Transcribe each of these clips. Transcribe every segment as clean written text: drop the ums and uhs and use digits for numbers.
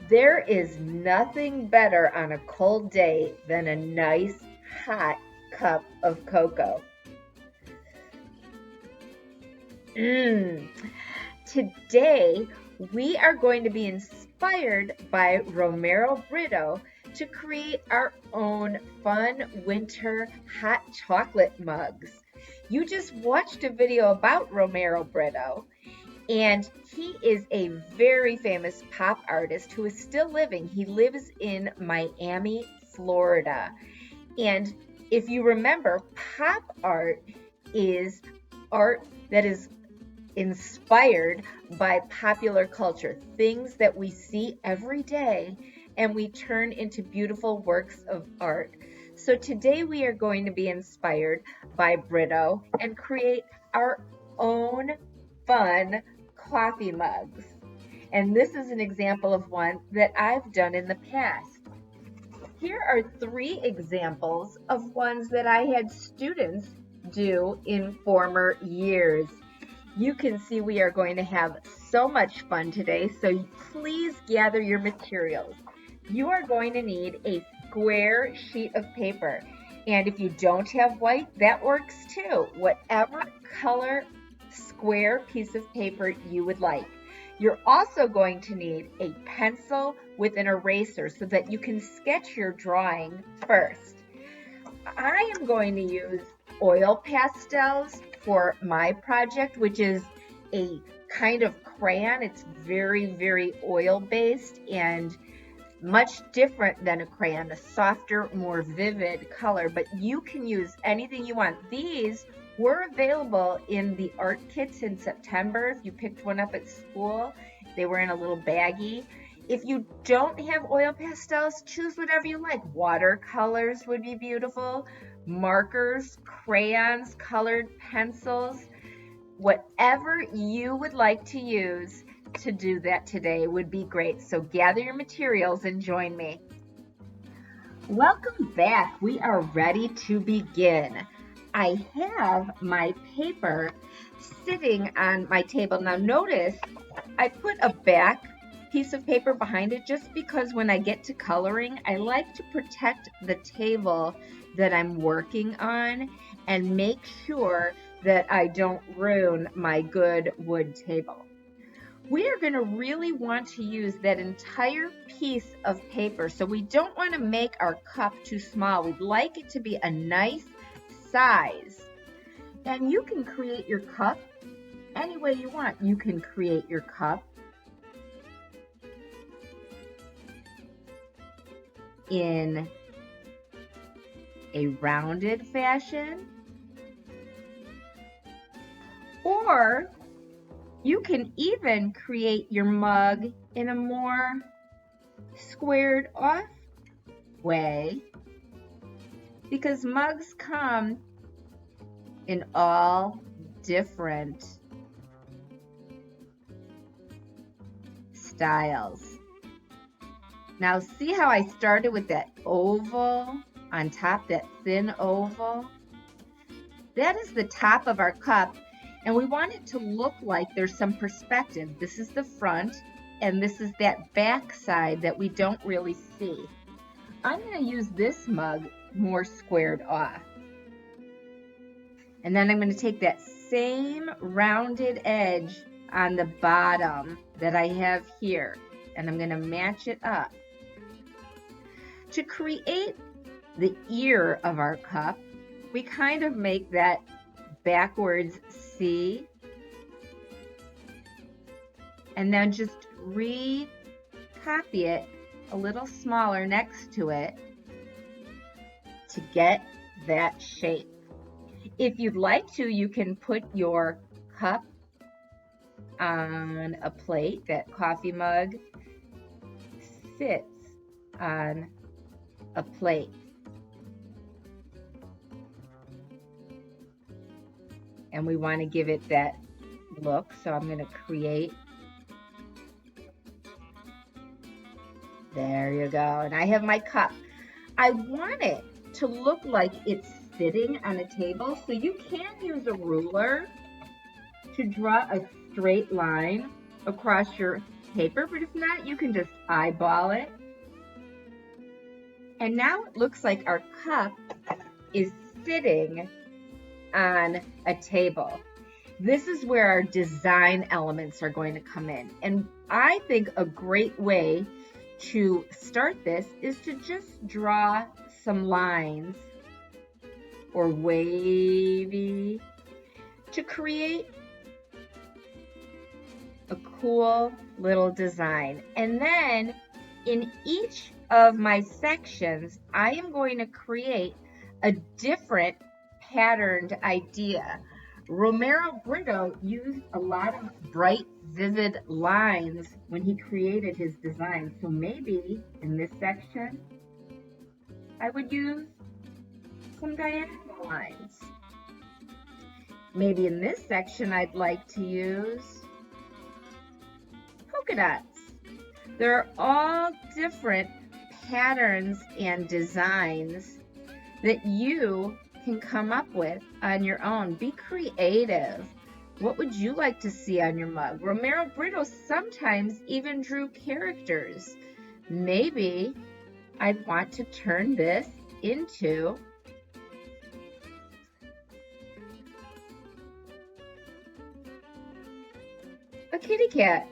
There is nothing better on a cold day than a nice hot cup of cocoa. Mmm. Today, we are going to be inspired by Romero Britto to create our own fun winter hot chocolate mugs. You just watched a video about Romero Britto, and he is a very famous pop artist who is still living. He lives in Miami, Florida. And if you remember, pop art is art that is inspired by popular culture, things that we see every day and we turn into beautiful works of art. So today we are going to be inspired by Brito and create our own fun coffee mugs. And this is an example of one that I've done in the past. Here are 3 examples of ones that I had students do in former years. You can see we are going to have so much fun today, so please gather your materials. You are going to need a square sheet of paper, and if you don't have white, that works too. Whatever color square piece of paper you would like. You're also going to need a pencil with an eraser so that you can sketch your drawing first. I am going to use oil pastels for my project, which is a kind of crayon. It's very, very oil based and much different than a crayon, a softer, more vivid color, but you can use anything you want. These were available in the art kits in September. If you picked one up at school, they were in a little baggie. If you don't have oil pastels, choose whatever you like. Watercolors would be beautiful, markers, crayons, colored pencils, whatever you would like to use to do that today would be great. So gather your materials and join me. Welcome back. We are ready to begin. I have my paper sitting on my table. Now notice I put a back piece of paper behind it just because when I get to coloring, I like to protect the table that I'm working on and make sure that I don't ruin my good wood table. We are going to really want to use that entire piece of paper, so we don't want to make our cup too small. We'd like it to be a nice size. And you can create your cup any way you want. You can create your cup in a rounded fashion, or you can even create your mug in a more squared off way, because mugs come in all different styles. Now see how I started with that oval on top, that thin oval? That is the top of our cup, and we want it to look like there's some perspective. This is the front, and this is that back side that we don't really see. I'm going to use this mug more squared off. And then I'm going to take that same rounded edge on the bottom that I have here, and I'm going to match it up. To create the ear of our cup, we kind of make that backwards C, and then just recopy it a little smaller next to it to get that shape. If you'd like to, you can put your cup on a plate. That coffee mug sits on a plate. And we want to give it that look, so I'm going to create. There you go. And I have my cup. I want it to look like it's sitting on a table, so you can use a ruler to draw a straight line across your paper, but if not, you can just eyeball it. And now it looks like our cup is sitting on a table. This is where our design elements are going to come in. And I think a great way to start this is to just draw some lines or wavy to create a cool little design. And then in each of my sections, I am going to create a different patterned idea. Romero Britto used a lot of bright, vivid lines when he created his design. So maybe in this section, I would use some diagonal lines. Maybe in this section, I'd like to use polka dots. They're all different patterns and designs that you can come up with on your own. Be creative. What would you like to see on your mug? Romero Britto sometimes even drew characters. Maybe I'd want to turn this into a kitty cat.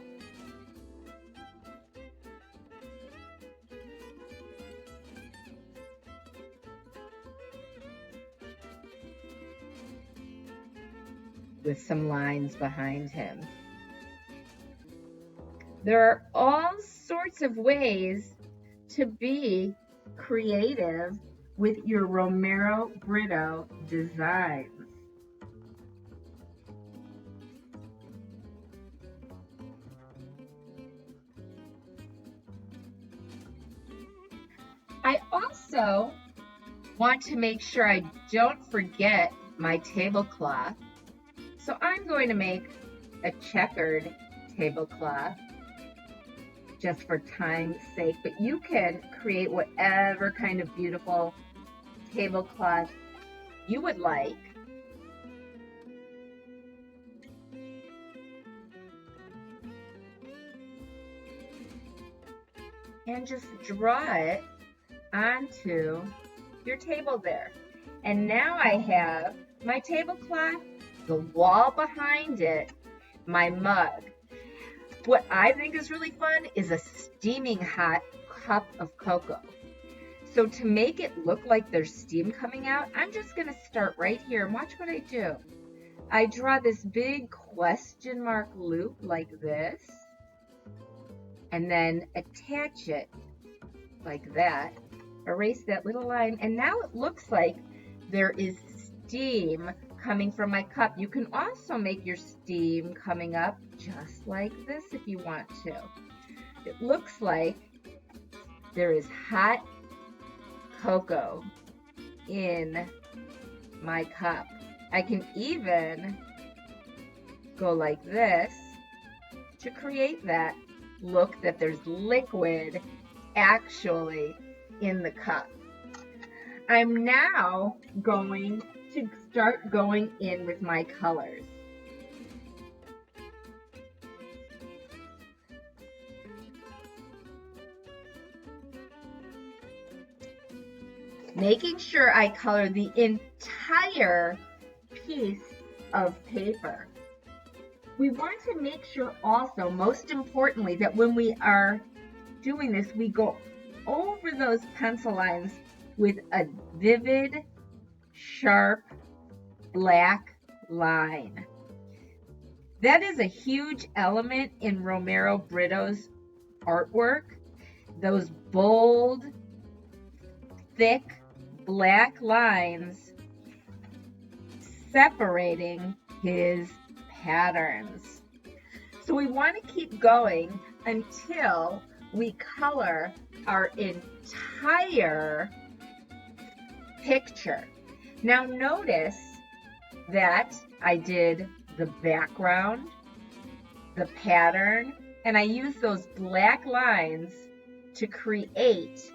With some lines behind him. There are all sorts of ways to be creative with your Romero Britto designs. I also want to make sure I don't forget my tablecloth. So I'm going to make a checkered tablecloth just for time's sake, but you can create whatever kind of beautiful tablecloth you would like. And just draw it onto your table there. And now I have my tablecloth, the wall behind it, my mug. What I think is really fun is a steaming hot cup of cocoa. So to make it look like there's steam coming out, I'm just going to start right here and watch what I do. I draw this big question mark loop like this, and then attach it like that. Erase that little line, and now it looks like there is steam coming from my cup. You can also make your steam coming up just like this if you want to. It looks like there is hot cocoa in my cup. I can even go like this to create that look that there's liquid actually in the cup. I'm now going to start going in with my colors. Making sure I color the entire piece of paper. We want to make sure also, most importantly, that when we are doing this, we go over those pencil lines with a vivid, sharp, black line. That is a huge element in Romero Britto's artwork. Those bold, thick, black lines separating his patterns. So we want to keep going until we color our entire picture. Now notice that I did the background, the pattern, and I used those black lines to create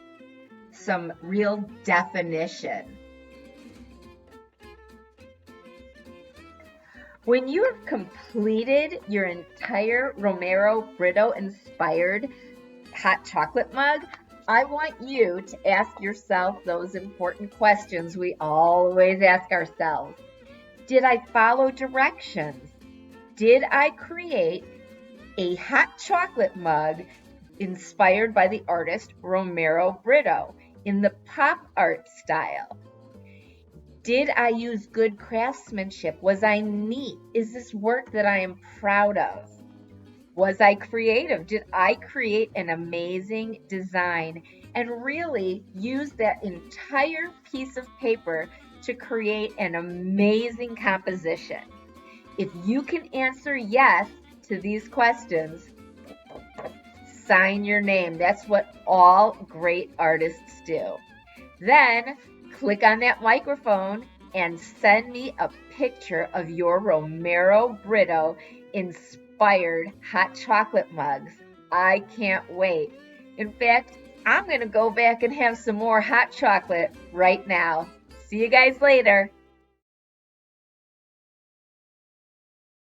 some real definition. When you have completed your entire Romero Britto inspired hot chocolate mug, I want you to ask yourself those important questions we always ask ourselves. Did I follow directions? Did I create a hot chocolate mug inspired by the artist Romero Britto in the pop art style? Did I use good craftsmanship? Was I neat? Is this work that I am proud of? Was I creative? Did I create an amazing design and really use that entire piece of paper to create an amazing composition? If you can answer yes to these questions, sign your name. That's what all great artists do. Then click on that microphone and send me a picture of your Romero Britto inspired hot chocolate mugs. I can't wait. In fact, I'm going to go back and have some more hot chocolate right now. See you guys later.